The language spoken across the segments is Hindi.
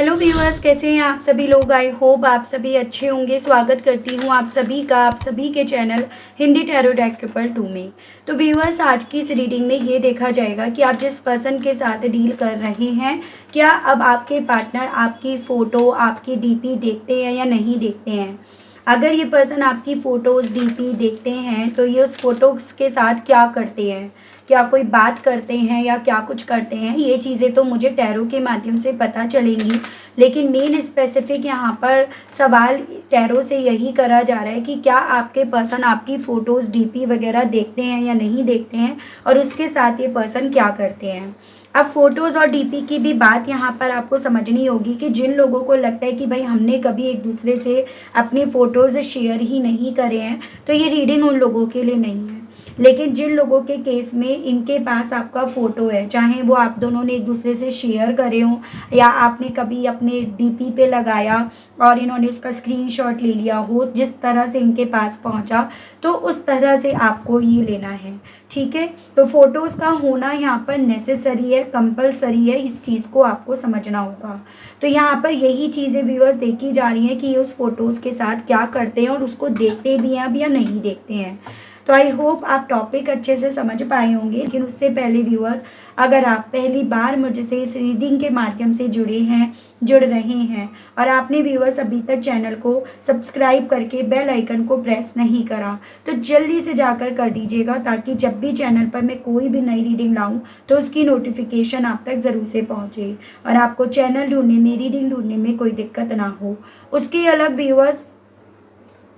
हेलो व्यूअर्स, कैसे हैं आप सभी लोग। आई होप आप सभी अच्छे होंगे। स्वागत करती हूँ आप सभी का आप सभी के चैनल हिंदी टैरो डेक 222 में। तो व्यूअर्स, आज की इस रीडिंग में ये देखा जाएगा कि आप जिस पर्सन के साथ डील कर रहे हैं, क्या अब आपके पार्टनर आपकी फ़ोटो, आपकी डीपी देखते हैं या नहीं देखते हैं। अगर ये पर्सन आपकी फ़ोटोज़, डीपी देखते हैं तो ये उस फोटोज़ के साथ क्या करते हैं, क्या कोई बात करते हैं या क्या कुछ करते हैं, ये चीज़ें तो मुझे टैरो के माध्यम से पता चलेंगी। लेकिन मेन स्पेसिफिक यहाँ पर सवाल टैरो से यही करा जा रहा है कि क्या आपके पर्सन आपकी फ़ोटोज़, डीपी वगैरह देखते हैं या नहीं देखते हैं, और उसके साथ ये पर्सन क्या करते हैं। अब फ़ोटोज़ और डीपी की भी बात यहाँ पर आपको समझनी होगी कि जिन लोगों को लगता है कि भाई हमने कभी एक दूसरे से अपनी फ़ोटोज़ शेयर ही नहीं करे हैं, तो ये रीडिंग उन लोगों के लिए नहीं है। लेकिन जिन लोगों के केस में इनके पास आपका फ़ोटो है, चाहे वो आप दोनों ने एक दूसरे से शेयर करे हों या आपने कभी अपने डीपी पे लगाया और इन्होंने उसका स्क्रीनशॉट ले लिया हो, जिस तरह से इनके पास पहुंचा, तो उस तरह से आपको ये लेना है। ठीक है, तो फ़ोटोज़ का होना यहाँ पर नेसेसरी है, कंपलसरी है, इस चीज़ को आपको समझना होगा। तो यहाँ पर यही चीज़ें व्यूअर्स देखी जा रही हैं कि ये उस फ़ोटोज़ के साथ क्या करते हैं और उसको देखते भी हैं अब या नहीं देखते हैं। तो आई होप आप टॉपिक अच्छे से समझ पाए होंगे। लेकिन उससे पहले व्यूअर्स, अगर आप पहली बार मुझसे इस रीडिंग के माध्यम से जुड़ रहे हैं और आपने व्यूअर्स अभी तक चैनल को सब्सक्राइब करके बेल आइकन को प्रेस नहीं करा, तो जल्दी से जाकर कर दीजिएगा, ताकि जब भी चैनल पर मैं कोई भी नई रीडिंग लाऊं तो उसकी नोटिफिकेशन आप तक ज़रूर से पहुंचे और आपको चैनल ढूंढने में, रीडिंग ढूंढने में कोई दिक्कत ना हो। उसके अलग व्यूअर्स,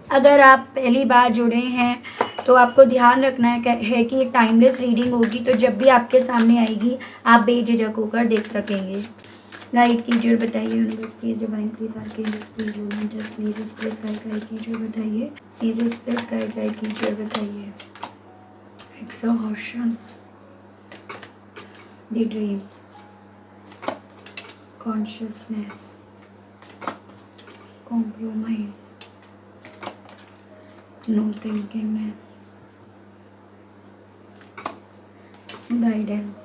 अगर आप पहली बार जुड़े हैं तो आपको ध्यान रखना है कि एक टाइमलेस रीडिंग होगी, तो जब भी आपके सामने आएगी आप बेझिझक होकर देख सकेंगे। गाइड कीजिए और बताइए universe please, divine please, archangels please, ओमेंजल्स प्लीज, स्पिरिट्स गाइड कीजिए और बताइए। प्लीज स्पिरिट्स गाइड कीजिए और बताइए। एक्सहॉर्शंस, the dream, consciousness, compromise, no thinkingness, guidance,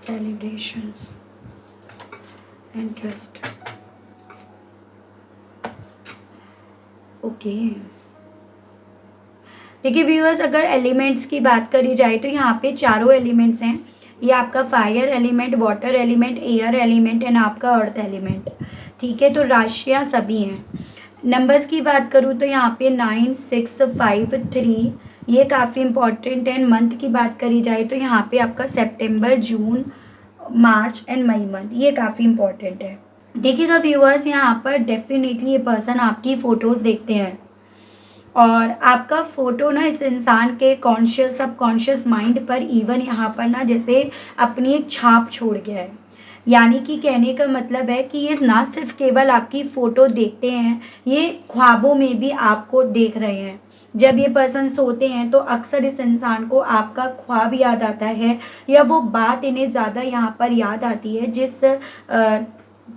celebrations and trust. Okay, देखिए व्यूअर्स, अगर एलिमेंट्स की बात करी जाए तो यहाँ पे चारों एलिमेंट्स हैं। ये आपका fire element, water element, air element and आपका अर्थ एलिमेंट। ठीक है, तो राशियाँ सभी हैं। नंबर्स की बात करूँ तो यहाँ पे 9, 6, 5, 3 ये काफ़ी इम्पॉर्टेंट है। मंथ की बात करी जाए तो यहाँ पे आपका सितंबर, जून, मार्च एंड मई मंथ ये काफ़ी इम्पॉर्टेंट है। देखिएगा व्यूअर्स, यहाँ पर डेफिनेटली ये पर्सन आपकी फ़ोटोज़ देखते हैं और आपका फ़ोटो ना इस इंसान के कॉन्शियस, सबकॉन्शियस माइंड पर इवन यहाँ पर ना जैसे अपनी एक छाप छोड़ गया है। यानी कि कहने का मतलब है कि ये ना सिर्फ केवल आपकी फ़ोटो देखते हैं, ये ख्वाबों में भी आपको देख रहे हैं। जब ये पर्सन सोते हैं तो अक्सर इस इंसान को आपका ख्वाब याद आता है या वो बात इन्हें ज़्यादा यहाँ पर याद आती है जिस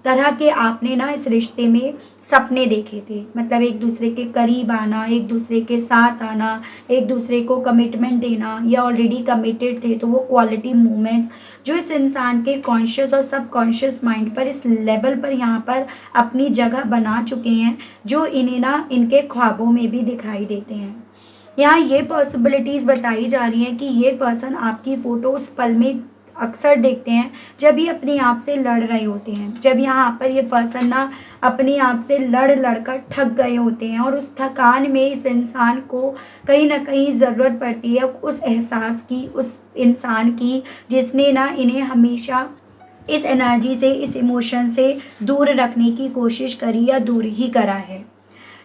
तरह के आपने ना इस रिश्ते में सपने देखे थे। मतलब एक दूसरे के करीब आना, एक दूसरे के साथ आना, एक दूसरे को कमिटमेंट देना, या ऑलरेडी कमिटेड थे तो वो क्वालिटी मोमेंट्स जो इस इंसान के कॉन्शियस और सबकॉन्शियस माइंड पर इस लेवल पर यहाँ पर अपनी जगह बना चुके हैं, जो इन्हें ना इनके ख्वाबों में भी दिखाई देते हैं। यहाँ ये पॉसिबिलिटीज़ बताई जा रही हैं कि ये पर्सन आपकी फ़ोटो उस पल में अक्सर देखते हैं जब ये अपने आप से लड़ रहे होते हैं, जब यहाँ पर ये पर्सन ना अपने आप से लड़ कर थक गए होते हैं और उस थकान में इस इंसान को कहीं ना कहीं ज़रूरत पड़ती है उस एहसास की, उस इंसान की जिसने ना इन्हें हमेशा इस एनर्जी से, इस इमोशन से दूर रखने की कोशिश करी या दूर ही करा है।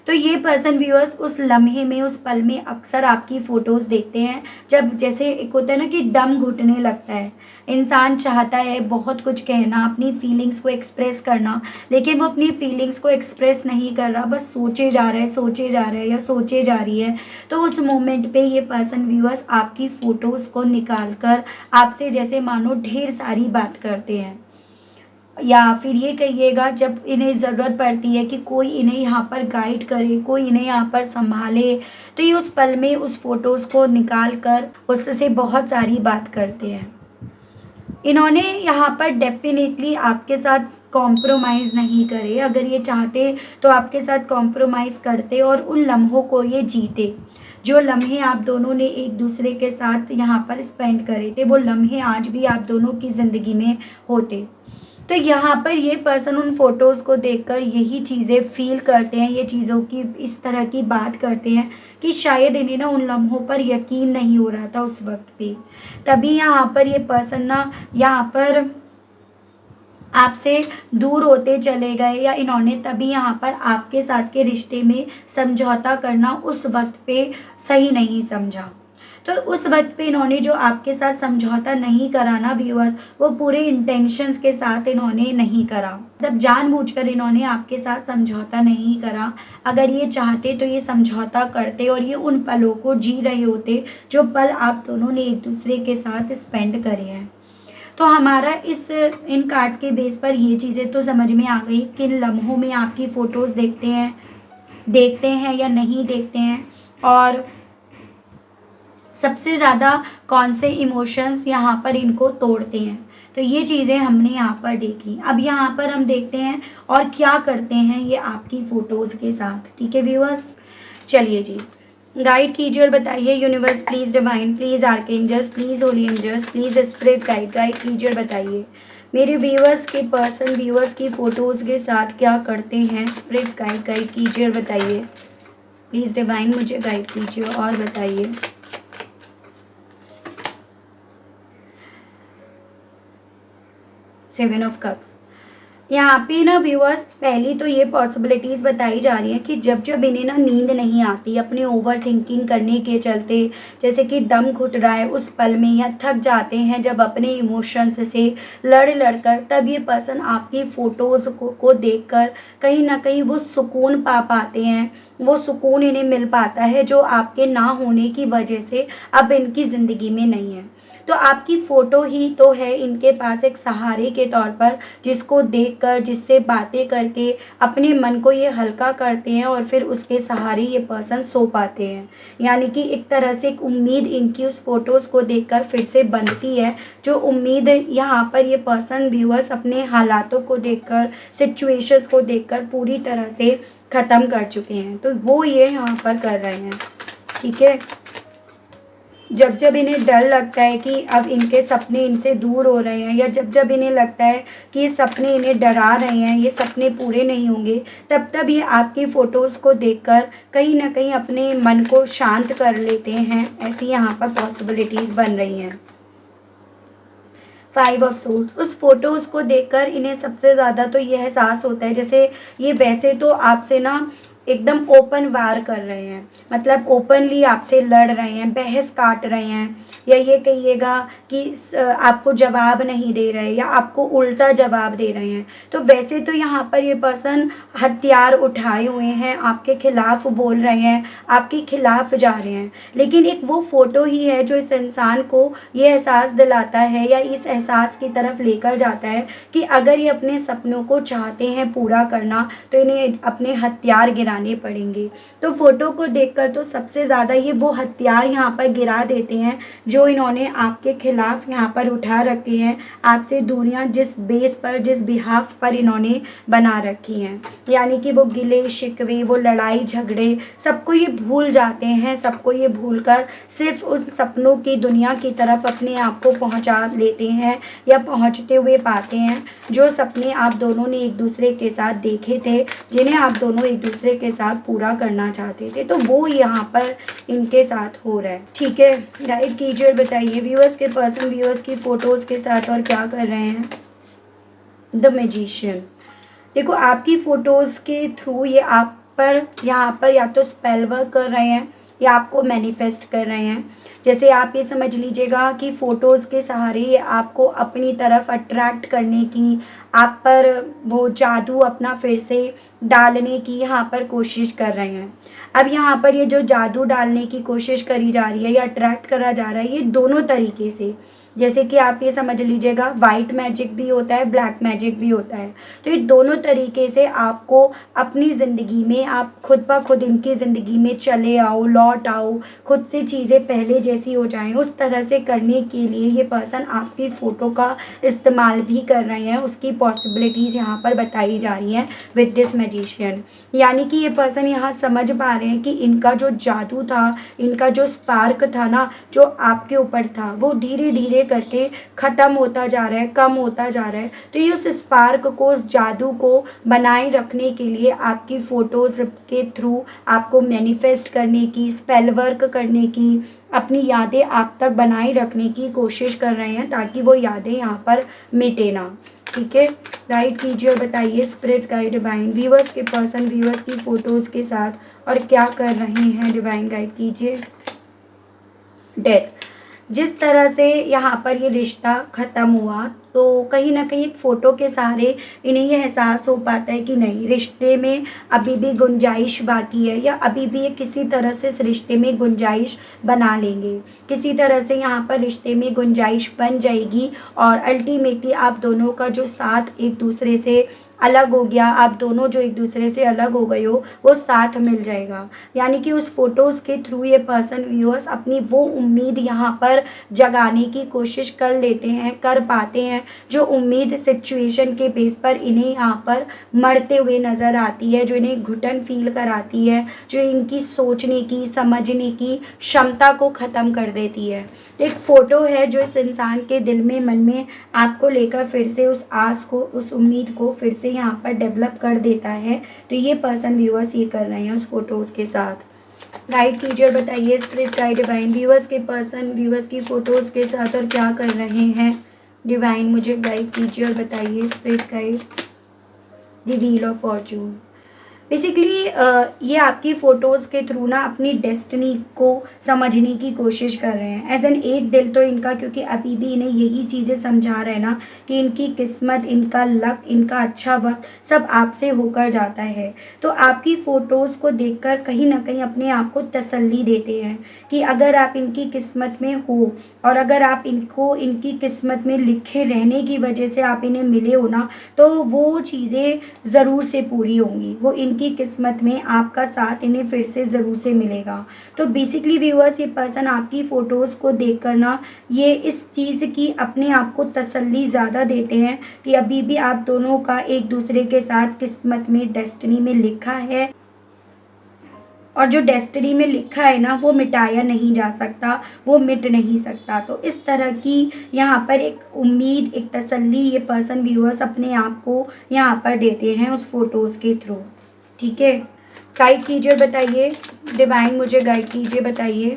तो ये पर्सन व्यूअर्स उस लम्हे में, उस पल में अक्सर आपकी फ़ोटोज़ देखते हैं जब जैसे एक होता है ना कि दम घुटने लगता है। इंसान चाहता है बहुत कुछ कहना, अपनी फीलिंग्स को एक्सप्रेस करना, लेकिन वो अपनी फीलिंग्स को एक्सप्रेस नहीं कर रहा, बस सोचे जा रहा है, सोचे जा रहा है या सोचे जा रही है। तो उस मोमेंट पे ये पर्सन व्यूअर्स आपकी फ़ोटोज़ को निकाल कर आपसे जैसे मानो ढेर सारी बात करते हैं, या फिर ये कहिएगा जब इन्हें ज़रूरत पड़ती है कि कोई इन्हें यहाँ पर गाइड करे, कोई इन्हें यहाँ पर संभाले, तो ये उस पल में उस फ़ोटोज़ को निकाल कर उससे बहुत सारी बात करते हैं। इन्होंने यहाँ पर डेफ़िनेटली आपके साथ कॉम्प्रोमाइज़ नहीं करे। अगर ये चाहते तो आपके साथ कॉम्प्रोमाइज़ करते और उन लम्हों को ये जीते। जो लम्हे आप दोनों ने एक दूसरे के साथ यहाँ पर स्पेंड करे थे, वो लम्हे आज भी आप दोनों की ज़िंदगी में होते। तो यहाँ पर ये पर्सन उन फ़ोटोज़ को देखकर यही चीज़ें फ़ील करते हैं, ये चीज़ों की इस तरह की बात करते हैं कि शायद इन्हें ना उन लम्हों पर यकीन नहीं हो रहा था उस वक़्त पे। तभी यहाँ पर ये पर्सन ना यहाँ पर आपसे दूर होते चले गए, या इन्होंने तभी यहाँ पर आपके साथ के रिश्ते में समझौता करना उस वक़्त पे सही नहीं समझा। तो उस वक़्त पे इन्होंने जो आपके साथ समझौता नहीं करा ना व्यूअर्स, वो पूरे इंटेंशंस के साथ इन्होंने नहीं करा। मतलब जानबूझकर इन्होंने आपके साथ समझौता नहीं करा। अगर ये चाहते तो ये समझौता करते और ये उन पलों को जी रहे होते, जो पल आप दोनों ने एक-दूसरे के साथ स्पेंड करे हैं। तो हमारा इन कार्ड्स के बेस पर ये चीज़ें तो समझ में आ गई, किन लम्हों में आपकी फ़ोटोज़ देखते हैं या नहीं देखते हैं, और सबसे ज़्यादा कौन से इमोशंस यहाँ पर इनको तोड़ते हैं। तो ये चीज़ें हमने यहाँ पर देखी। अब यहाँ पर हम देखते हैं और क्या करते हैं ये आपकी फ़ोटोज़ के साथ। ठीक है व्यूअर्स, चलिए जी, गाइड कीजिए और बताइए universe please divine, please archangels, please holy angels, please spirit guide कीजिए और बताइए मेरे व्यूअर्स के पर्सन व्यूअर्स की फ़ोटोज़ के साथ क्या करते हैं। स्पिरिट गाइड कीजिए और बताइए प्लीज़ डिवाइन, मुझे गाइड कीजिए और बताइए। 7 ऑफ कप्स। यहाँ पे ना व्यूअर्स पहली तो ये पॉसिबिलिटीज़ बताई जा रही हैं कि जब जब इन्हें ना नींद नहीं आती अपने ओवर थिंकिंग करने के चलते, जैसे कि दम घुट रहा है उस पल में, या थक जाते हैं जब अपने इमोशंस से लड़ कर, तब ये पर्सन आपकी फ़ोटोज़ को देखकर कहीं ना कहीं वो सुकून पा पाते हैं। वो सुकून इन्हें मिल पाता है जो आपके ना होने की वजह से अब इनकी ज़िंदगी में नहीं है। तो आपकी फ़ोटो ही तो है इनके पास एक सहारे के तौर पर, जिसको देखकर, जिससे बातें करके अपने मन को ये हल्का करते हैं और फिर उसके सहारे ये पर्सन सो पाते हैं। यानी कि एक तरह से एक उम्मीद इनकी उस फ़ोटोज़ को देखकर फिर से बनती है, जो उम्मीद यहाँ पर ये पर्सन व्यूअर्स अपने हालातों को देखकर, सिचुएशंस को देखकर पूरी तरह से ख़त्म कर चुके हैं। तो वो ये यहाँ पर कर रहे हैं। ठीक है, जब जब इन्हें डर लगता है कि अब इनके सपने इनसे दूर हो रहे हैं, या जब जब इन्हें लगता है कि ये सपने इन्हें डरा रहे हैं, ये सपने पूरे नहीं होंगे, तब तब ये आपकी फ़ोटोज़ को देखकर कहीं ना कहीं अपने मन को शांत कर लेते हैं। ऐसी यहाँ पर पॉसिबिलिटीज़ बन रही हैं। 5 ऑफ सोर्ड्स, उस फ़ोटोज़ को देखकर इन्हें सबसे ज़्यादा तो ये एहसास होता है जैसे ये वैसे तो आपसे ना एकदम ओपन वार कर रहे हैं, मतलब ओपनली आपसे लड़ रहे हैं, बहस काट रहे हैं, या ये कहिएगा कि आपको जवाब नहीं दे रहे, या आपको उल्टा जवाब दे रहे हैं। तो वैसे तो यहाँ पर ये पर्सन हथियार उठाए हुए हैं, आपके खिलाफ बोल रहे हैं, आपके खिलाफ जा रहे हैं, लेकिन एक वो फ़ोटो ही है जो इस इंसान को ये एहसास दिलाता है, या इस एहसास की तरफ लेकर जाता है कि अगर ये अपने सपनों को चाहते हैं पूरा करना, तो इन्हें अपने हथियार गिराने पड़ेंगे। तो फ़ोटो को देखकर तो सबसे ज़्यादा ये वो हथियार यहाँ पर गिरा देते हैं जो इन्होंने आपके खिलाफ यहाँ पर उठा रखे हैं, आपसे दूरियाँ जिस बेस पर, जिस बिहाफ पर इन्होंने बना रखी हैं। यानी कि वो गिले शिकवे, वो लड़ाई झगड़े, सबको ये भूल जाते हैं, सबको ये भूलकर सिर्फ उन सपनों की दुनिया की तरफ अपने आप को पहुँचा लेते हैं, या पहुँचते हुए पाते हैं, जो सपने आप दोनों ने एक दूसरे के साथ देखे थे, जिन्हें आप दोनों एक दूसरे के साथ पूरा करना चाहते थे। तो वो यहाँ पर इनके साथ हो रहा है। ठीक है, गाइड कीजिए और बताइए व्यूअर्स के पर्सन व्यूअर्स की फ़ोटोज़ के साथ और क्या कर रहे हैं। द मैजिशियन, देखो आपकी फ़ोटोज़ के थ्रू ये आप पर यहाँ पर या तो स्पेल वर्क कर रहे हैं, या आपको मैनिफेस्ट कर रहे हैं। जैसे आप ये समझ लीजिएगा कि फ़ोटोज़ के सहारे ये आपको अपनी तरफ अट्रैक्ट करने की, आप पर वो जादू अपना फिर से डालने की यहाँ पर कोशिश कर रहे हैं। अब यहाँ पर ये जो जादू डालने की कोशिश करी जा रही है या अट्रैक्ट करा जा रहा है, ये दोनों तरीके से, जैसे कि आप ये समझ लीजिएगा वाइट मैजिक भी होता है, ब्लैक मैजिक भी होता है। तो ये दोनों तरीके से आपको अपनी ज़िंदगी में आप खुद ब खुद इनकी ज़िंदगी में चले आओ, लौट आओ, खुद से चीज़ें पहले जैसी हो जाएं, उस तरह से करने के लिए ये पर्सन आपकी फ़ोटो का इस्तेमाल भी कर रहे हैं। उसकी पॉसिबिलिटीज़ यहाँ पर बताई जा रही हैं विद दिस मैजिशियन। यानी कि ये पर्सन यहाँ समझ पा रहे हैं कि इनका जो जादू था, इनका जो स्पार्क था ना, जो आपके ऊपर था, वो धीरे धीरे करके ख़त्म होता जा रहा है, कम होता जा रहा है। तो ये उस स्पार्क को, उस जादू को बनाए रखने के लिए आपकी फ़ोटोज़ के थ्रू आपको मैनिफेस्ट करने की, स्पेल वर्क करने की, अपनी यादें आप तक बनाए रखने की कोशिश कर रहे हैं, ताकि वो यादें यहाँ पर मिटे ना। ठीक है, गाइड कीजिए और बताइए स्पिरिट गाइड डिवाइन व्यूअर्स के पर्सन व्यूअर्स की फ़ोटोज़ के साथ और क्या कर रहे हैं, डिवाइन गाइड कीजिए। डेथ, जिस तरह से यहाँ पर ये रिश्ता ख़त्म हुआ, तो कहीं ना कहीं एक फ़ोटो के सहारे इन्हें ये एहसास हो पाता है कि नहीं, रिश्ते में अभी भी गुंजाइश बाकी है, या अभी भी ये किसी तरह से इस रिश्ते में गुंजाइश बना लेंगे, किसी तरह से यहाँ पर रिश्ते में गुंजाइश बन जाएगी और अल्टीमेटली आप दोनों का जो साथ एक दूसरे से अलग हो गया, आप दोनों जो एक दूसरे से अलग हो गए हो, वो साथ मिल जाएगा। यानी कि उस फोटोज़ के थ्रू ये पर्सन व्यूअर्स अपनी वो उम्मीद यहाँ पर जगाने की कोशिश कर लेते हैं, कर पाते हैं, जो उम्मीद सिचुएशन के बेस पर इन्हें यहाँ पर मरते हुए नज़र आती है, जो इन्हें घुटन फील कराती है, जो इनकी सोचने की, समझने की क्षमता को ख़त्म कर देती है। एक फ़ोटो है जो इस इंसान के दिल में, मन में आपको लेकर फिर से उस आस को, उस उम्मीद को फिर से यहाँ पर डेवलप कर देता है। तो ये पर्सन व्यूअर्स ये कर रहे हैं उस फोटोज़ के साथ। गाइड कीजिए और बताइए स्पिरिट गाइड डिवाइन व्यूअर्स के पर्सन व्यूअर्स की फ़ोटोज़ के साथ और क्या कर रहे हैं, डिवाइन मुझे गाइड कीजिए और बताइए spirit guide. The wheel of Fortune, basically ये आपकी फ़ोटोज़ के थ्रू ना अपनी डेस्टिनी को समझने की कोशिश कर रहे हैं। एज एन एक दिल तो इनका, क्योंकि अभी भी इन्हें यही चीज़ें समझा रहे हैं ना कि इनकी किस्मत, इनका लक, इनका अच्छा वक्त सब आपसे होकर जाता है। तो आपकी फ़ोटोज़ को देखकर कहीं ना कहीं अपने आप को तसल्ली देते हैं कि अगर आप इनकी किस्मत में हो और अगर आप इनको इनकी किस्मत में लिखे रहने की वजह से आप इन्हें मिले हो ना, तो वो चीज़ें ज़रूर से पूरी होंगी, वो इनकी किस्मत में आपका साथ इन्हें फिर से ज़रूर से मिलेगा। तो बेसिकली व्यूअर्स, ये पर्सन आपकी फ़ोटोज़ को देखकर ना ये इस चीज़ की अपने आप को तसल्ली ज़्यादा देते हैं कि अभी भी आप दोनों का एक दूसरे के साथ किस्मत में, डेस्टिनी में लिखा है, और जो डेस्टिनी में लिखा है ना वो मिटाया नहीं जा सकता, वो मिट नहीं सकता। तो इस तरह की यहाँ पर एक उम्मीद, एक तसल्ली ये पर्सन व्यूअर्स अपने आप को यहाँ पर देते हैं उस फोटोज़ के थ्रू। ठीक है, गाइड कीजिए, बताइए डिवाइन मुझे गाइड कीजिए, बताइए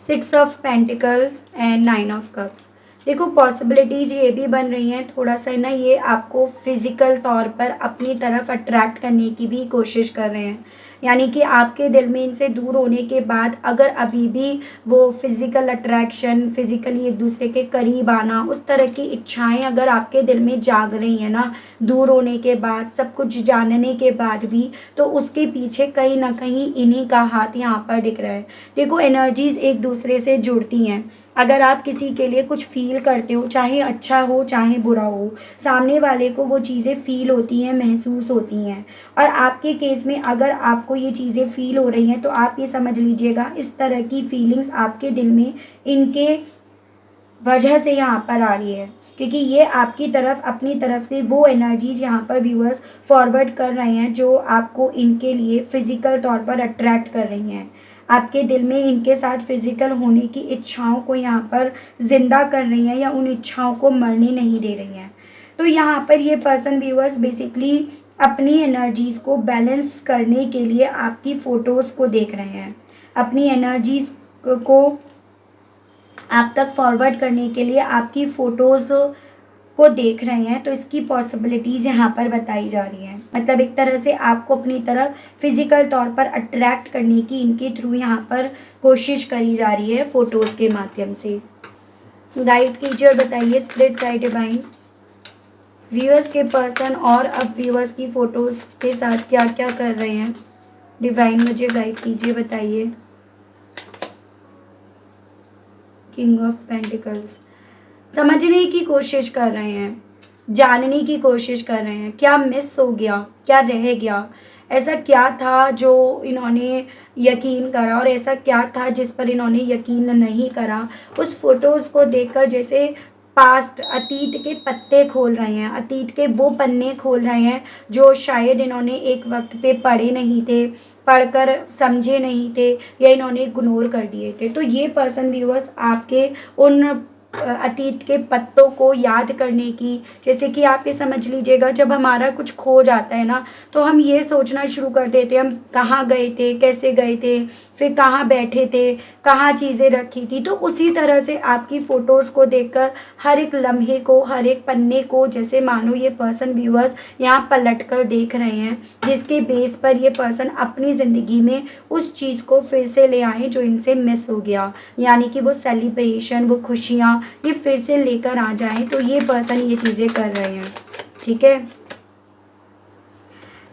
6 of pentacles and 9 of cups. देखो पॉसिबिलिटीज़ ये भी बन रही हैं, थोड़ा सा ना ये आपको फिज़िकल तौर पर अपनी तरफ अट्रैक्ट करने की भी कोशिश कर रहे हैं। यानी कि आपके दिल में इनसे दूर होने के बाद अगर अभी भी वो फिज़िकल अट्रैक्शन, फिज़िकली एक दूसरे के करीब आना, उस तरह की इच्छाएं अगर आपके दिल में जाग रही हैं ना, दूर होने के बाद, सब कुछ जानने के बाद भी, तो उसके पीछे कहीं ना कहीं इन्हीं का हाथ यहाँ पर दिख रहा है। देखो एनर्जीज़ एक दूसरे से जुड़ती हैं। अगर आप किसी के लिए कुछ फ़ील करते हो, चाहे अच्छा हो चाहे बुरा हो, सामने वाले को वो चीज़ें फ़ील होती हैं, महसूस होती हैं। और आपके केस में अगर आपको ये चीज़ें फ़ील हो रही हैं, तो आप ये समझ लीजिएगा इस तरह की फीलिंग्स आपके दिल में इनके वजह से यहाँ पर आ रही है, क्योंकि ये आपकी तरफ, अपनी तरफ से वो एनर्जीज़ यहाँ पर व्यूअर्स फॉरवर्ड कर रहे हैं जो आपको इनके लिए फ़िज़िकल तौर पर अट्रैक्ट कर रही हैं। आपके दिल में इनके साथ फिज़िकल होने की इच्छाओं को यहाँ पर ज़िंदा कर रही हैं, या उन इच्छाओं को मरने नहीं दे रही हैं। तो यहाँ पर ये पर्सन व्यूअर्स बेसिकली अपनी एनर्जीज़ को बैलेंस करने के लिए आपकी फ़ोटोज़ को देख रहे हैं, अपनी एनर्जीज़ को आप तक फॉरवर्ड करने के लिए आपकी फ़ोटोज़ को देख रहे हैं। तो इसकी पॉसिबिलिटीज़ यहाँ पर बताई जा रही हैं, मतलब एक तरह से आपको अपनी तरफ फिज़िकल तौर पर अट्रैक्ट करने की इनके थ्रू यहाँ पर कोशिश करी जा रही है फ़ोटोज़ के माध्यम से। गाइड कीजिए और बताइए स्पिरिट गाइड डिवाइन व्यूअर्स के पर्सन और अब व्यूअर्स की फ़ोटोज़ के साथ क्या क्या कर रहे हैं, डिवाइन मुझे गाइड कीजिए, बताइए। King of pentacles. समझने की कोशिश कर रहे हैं, जानने की कोशिश कर रहे हैं, क्या मिस हो गया, क्या रह गया, ऐसा क्या था जो इन्होंने यकीन करा और ऐसा क्या था जिस पर इन्होंने यकीन नहीं करा। उस फोटोज़ को देखकर जैसे पास्ट, अतीत के पत्ते खोल रहे हैं, अतीत के वो पन्ने खोल रहे हैं जो शायद इन्होंने एक वक्त पे पढ़े नहीं थे, पढ़कर समझे नहीं थे, या इन्होंने इग्नोर कर दिए थे। तो ये पर्सन व्यूअर्स आपके उन अतीत के पत्तों को याद करने की, जैसे कि आप ये समझ लीजिएगा, जब हमारा कुछ खो जाता है ना, तो हम ये सोचना शुरू कर देते हैं हम कहाँ गए थे, कैसे गए थे, फिर कहाँ बैठे थे, कहाँ चीज़ें रखी थी। तो उसी तरह से आपकी फ़ोटोज़ को देखकर हर एक लम्हे को, हर एक पन्ने को, जैसे मानो ये पर्सन व्यूअर्स यहाँ पलट कर देख रहे हैं, जिसके बेस पर ये पर्सन अपनी ज़िंदगी में उस चीज़ को फिर से ले आए जो इनसे मिस हो गया, यानी कि वो सेलिब्रेशन, वो खुशियाँ ये फिर से लेकर आ जाएं। तो ये पर्सन ये चीज़ें कर रहे हैं, ठीक है।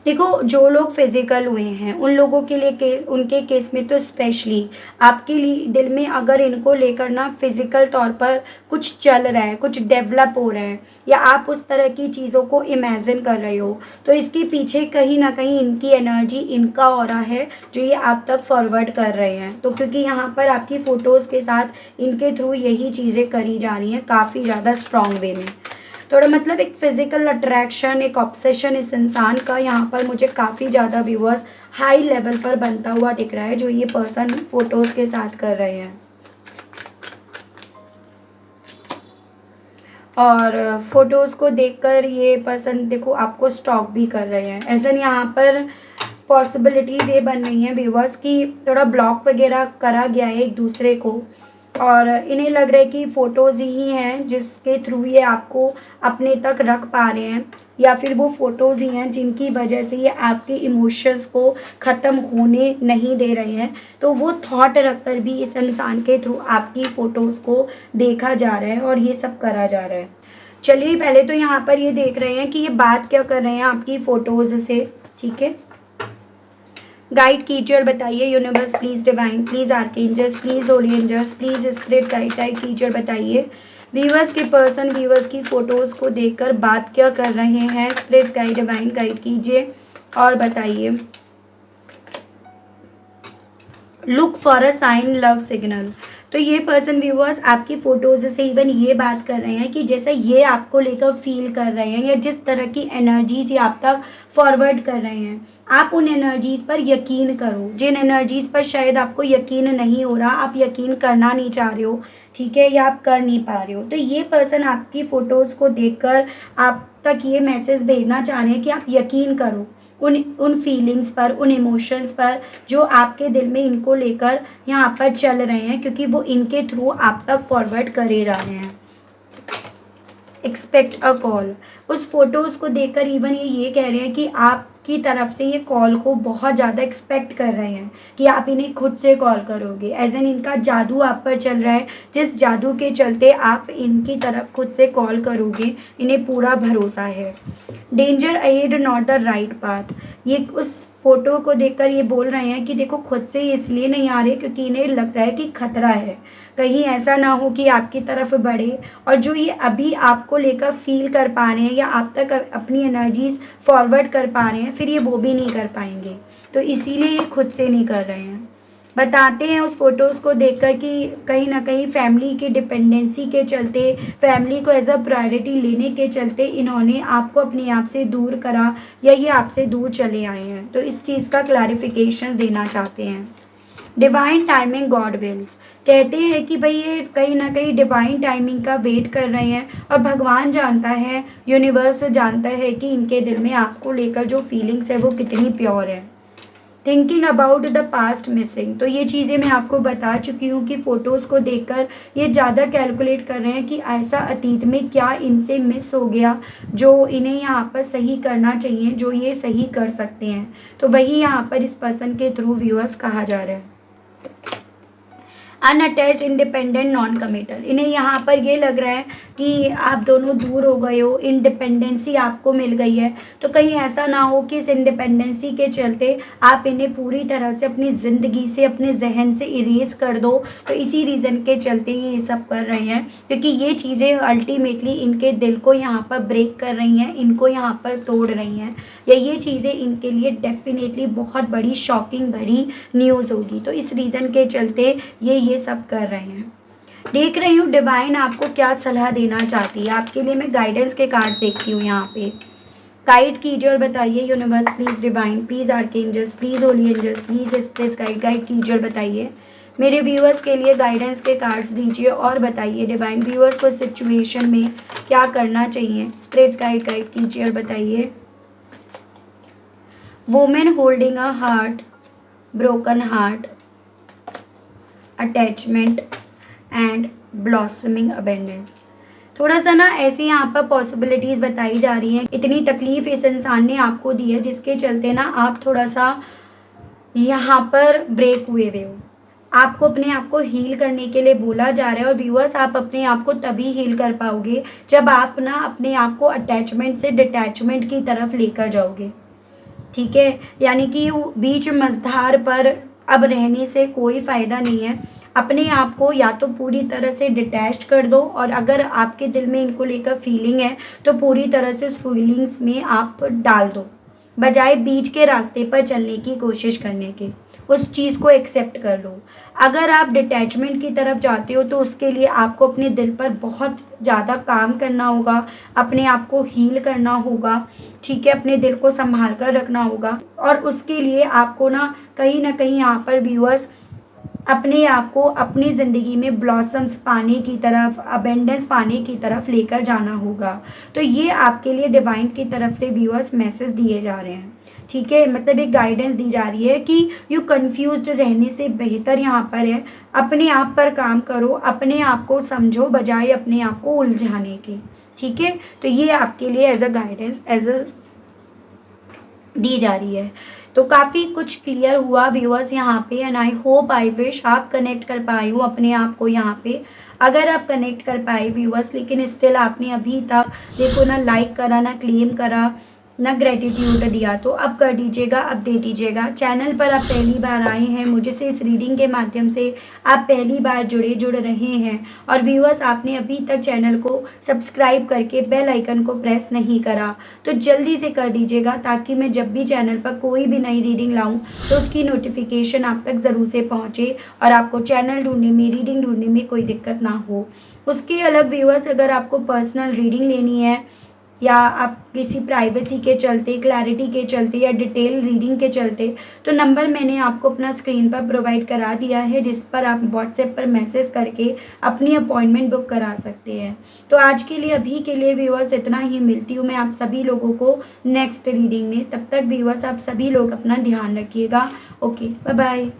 देखो, जो लोग फिज़िकल हुए हैं उन लोगों के लिए केस, उनके केस में तो स्पेशली आपके लिए दिल में अगर इनको लेकर ना फिज़िकल तौर पर कुछ चल रहा है, कुछ डेवलप हो रहा है, या आप उस तरह की चीज़ों को इमेजिन कर रहे हो, तो इसके पीछे कहीं ना कहीं इनकी एनर्जी, इनका ऑरा है जो ये आप तक फॉरवर्ड कर रहे हैं। तो क्योंकि यहाँ पर आपकी फ़ोटोज़ के साथ इनके थ्रू यही चीज़ें करी जा रही हैं काफ़ी ज़्यादा स्ट्रॉन्ग वे में। थोड़ा मतलब एक फिजिकल अट्रैक्शन, एक ऑब्सेशन इस इंसान का यहाँ पर मुझे काफ़ी ज़्यादा व्यूअर्स हाई लेवल पर बनता हुआ दिख रहा है जो ये पर्सन फोटोज़ के साथ कर रहे हैं। और फोटोज़ को देखकर ये पर्सन देखो आपको स्टॉक भी कर रहे हैं। ऐसा नहीं, यहाँ पर पॉसिबिलिटीज़ ये बन रही हैं व्यूअर्स कि थोड़ा ब्लॉक वगैरह करा गया है एक दूसरे को, और इन्हें लग रहा है कि फ़ोटोज़ ही हैं जिसके थ्रू ये आपको अपने तक रख पा रहे हैं, या फिर वो फ़ोटोज़ ही हैं जिनकी वजह से ये आपके इमोशंस को ख़त्म होने नहीं दे रहे हैं। तो वो थॉट रखकर भी इस इंसान के थ्रू आपकी फ़ोटोज़ को देखा जा रहा है और ये सब करा जा रहा है। चलिए, पहले तो यहाँ पर ये देख रहे हैं कि ये बात क्या कर रहे हैं आपकी फ़ोटोज़ से, ठीक है। गाइड कीजिए और बताइए, universe please, divine please, archangels please, holy angels please, spirit guide कीजिए और बताइए व्यूअर्स के पर्सन व्यूअर्स की फ़ोटोज़ को देखकर बात क्या कर रहे हैं। स्पिरिट गाइड, डिवाइन गाइड कीजिए और बताइए। Look for a sign, love signal. तो ये पर्सन व्यूअर्स आपकी फ़ोटोज़ से इवन ये बात कर रहे हैं कि जैसा ये आपको लेकर फील कर रहे हैं, या जिस तरह की एनर्जीज़ ये आप तक फॉरवर्ड कर रहे हैं, आप उन एनर्जीज़ पर यकीन करो। जिन एनर्जीज़ पर शायद आपको यकीन नहीं हो रहा, आप यकीन करना नहीं चाह रहे हो, ठीक है, या आप कर नहीं पा रहे हो, तो ये पर्सन आपकी फ़ोटोज़ को देखकर आप तक ये मैसेज भेजना चाह रहे हैं कि आप यकीन करो उन फीलिंग्स पर, उन इमोशंस पर जो आपके दिल में इनको लेकर यहाँ पर चल रहे हैं, क्योंकि वो इनके थ्रू आप तक फॉरवर्ड करे जा रहे हैं। Expect a call. उस फोटोज़ को देखकर इवन ये कह रहे हैं कि आपकी तरफ से ये कॉल को बहुत ज़्यादा एक्सपेक्ट कर रहे हैं कि आप इन्हें खुद से कॉल करोगे। एज एन इनका जादू आप पर चल रहा है, जिस जादू के चलते आप इनकी तरफ खुद से कॉल करोगे, इन्हें पूरा भरोसा है। Danger ahead, not the right path. ये उस फोटो को देखकर ये बोल रहे हैं कि देखो, खुद से इसलिए नहीं आ रहे क्योंकि इन्हें लग रहा है कि खतरा है, कहीं ऐसा ना हो कि आपकी तरफ बढ़े, और जो ये अभी आपको लेकर फील कर पा रहे हैं या आप तक अपनी एनर्जीज फॉरवर्ड कर पा रहे हैं, फिर ये वो भी नहीं कर पाएंगे। तो इसीलिए ये खुद से नहीं कर रहे हैं। बताते हैं उस फोटोज़ को देखकर कि कहीं ना कहीं फैमिली की डिपेंडेंसी के चलते, फैमिली को एज अ प्रायोरिटी लेने के चलते इन्होंने आपको अपने आप से दूर करा, या ये आपसे दूर चले आए हैं। तो इस चीज़ का क्लैरिफिकेशन देना चाहते हैं। Divine timing, god wills. कहते हैं कि भाई ये कहीं ना कहीं डिवाइन टाइमिंग का वेट कर रहे हैं, और भगवान जानता है, यूनिवर्स जानता है कि इनके दिल में आपको लेकर जो फीलिंग्स है वो कितनी प्योर है। Thinking about the past missing. तो ये चीज़ें मैं आपको बता चुकी हूँ कि फ़ोटोज़ को देखकर ये ज़्यादा कैलकुलेट कर रहे हैं कि ऐसा अतीत में क्या इनसे मिस हो गया जो इन्हें यहाँ पर सही करना चाहिए, जो ये सही कर सकते हैं। तो वही यहाँ पर इस पर्सन के थ्रू व्यूअर्स कहा जा रहा है। Unattached, independent, non committal. इन्हें यहाँ पर ये लग रहा है कि आप दोनों दूर हो गए हो, इंडिपेंडेंसी आपको मिल गई है। तो कहीं ऐसा ना हो कि इस इंडिपेंडेंसी के चलते आप इन्हें पूरी तरह से अपनी ज़िंदगी से, अपने ज़हन से इरेज़ कर दो। तो इसी रीज़न के चलते ये सब कर रहे हैं, क्योंकि ये चीज़ें अल्टीमेटली इनके दिल को यहाँ पर ब्रेक कर रही हैं, इनको यहाँ पर तोड़ रही हैं, या ये चीज़ें इनके लिए डेफ़िनेटली बहुत बड़ी शॉकिंग भरी न्यूज़ होगी। तो इस रीज़न के चलते ये सब कर रहे हैं। देख रही हूँ डिवाइन आपको क्या सलाह देना चाहती है। आपके लिए मैं गाइडेंस के कार्ड्स देखती हूँ यहाँ पे। गाइड कीजिए और बताइए universe, please divine, please archangels, please holy angels, please spirits guide कीजिए और बताइए। मेरे व्यूअर्स के लिए गाइडेंस के कार्ड्स दीजिए और बताइए डिवाइन, व्यूअर्स को सिचुएशन में क्या करना चाहिए। स्पिरिट्स गाइड कीजिए और बताइए। Women holding a heart, broken heart, attachment and blossoming abundance. थोड़ा सा ना ऐसी यहाँ पर पॉसिबिलिटीज़ बताई जा रही हैं। इतनी तकलीफ़ इस इंसान ने आपको दी है जिसके चलते ना आप थोड़ा सा यहाँ पर ब्रेक हुए हो। आपको अपने आप को हील करने के लिए बोला जा रहा है, और व्यूअर्स आप अपने आप को तभी हील कर पाओगे जब आप ना अपने आप को अटैचमेंट से डिटैचमेंट की तरफ लेकर जाओगे। ठीक है, यानी कि बीच मझधार पर अब रहने से कोई फ़ायदा नहीं है। अपने आप को या तो पूरी तरह से डिटैच्ड कर दो, और अगर आपके दिल में इनको लेकर फीलिंग है तो पूरी तरह से उस फीलिंग्स में आप डाल दो, बजाय बीच के रास्ते पर चलने की कोशिश करने के। उस चीज़ को एक्सेप्ट कर लो। अगर आप डिटैचमेंट की तरफ जाते हो तो उसके लिए आपको अपने दिल पर बहुत ज़्यादा काम करना होगा, अपने आप को हील करना होगा। ठीक है, अपने दिल को संभाल कर रखना होगा, और उसके लिए आपको ना कहीं यहाँ पर व्यूअर्स अपने आप को अपनी ज़िंदगी में ब्लॉसम्स पाने की तरफ, अबेंडेंस पाने की तरफ लेकर जाना होगा। तो ये आपके लिए डिवाइन की तरफ से व्यूअर्स मैसेज दिए जा रहे हैं। ठीक है, मतलब एक गाइडेंस दी जा रही है कि यू कंफ्यूज्ड रहने से बेहतर यहाँ पर है अपने आप पर काम करो, अपने आप को समझो बजाय अपने आप को उलझाने के। ठीक है, तो ये आपके लिए एज अ गाइडेंस दी जा रही है। तो काफ़ी कुछ क्लियर हुआ व्यूअर्स यहाँ पे, and I hope I wish आप कनेक्ट कर पाए हो अपने आप को यहाँ पे। अगर आप कनेक्ट कर पाए व्यूअर्स, लेकिन स्टिल आपने अभी तक देखो ना लाइक करा, ना क्लेम करा, ना ग्रेटिट्यूड दिया, तो अब कर दीजिएगा, अब दे दीजिएगा। चैनल पर आप पहली बार आए हैं, मुझे से इस रीडिंग के माध्यम से आप पहली बार जुड़ रहे हैं, और व्यूअर्स आपने अभी तक चैनल को सब्सक्राइब करके बेल आइकन को प्रेस नहीं करा, तो जल्दी से कर दीजिएगा, ताकि मैं जब भी चैनल पर कोई भी नई रीडिंग लाऊं तो उसकी नोटिफिकेशन आप तक ज़रूर से पहुंचे, और आपको चैनल ढूंढने में, रीडिंग ढूंढने में कोई दिक्कत ना हो। उसके अलग व्यूअर्स, अगर आपको पर्सनल रीडिंग लेनी है, या आप किसी प्राइवेसी के चलते, क्लैरिटी के चलते, या डिटेल रीडिंग के चलते, तो नंबर मैंने आपको अपना स्क्रीन पर प्रोवाइड करा दिया है, जिस पर आप व्हाट्सएप पर मैसेज करके अपनी अपॉइंटमेंट बुक करा सकते हैं। तो आज के लिए, अभी के लिए व्यूअर्स इतना ही। मिलती हूँ मैं आप सभी लोगों को नेक्स्ट रीडिंग में। तब तक व्यूअर्स आप सभी लोग अपना ध्यान रखिएगा। Okay, bye bye.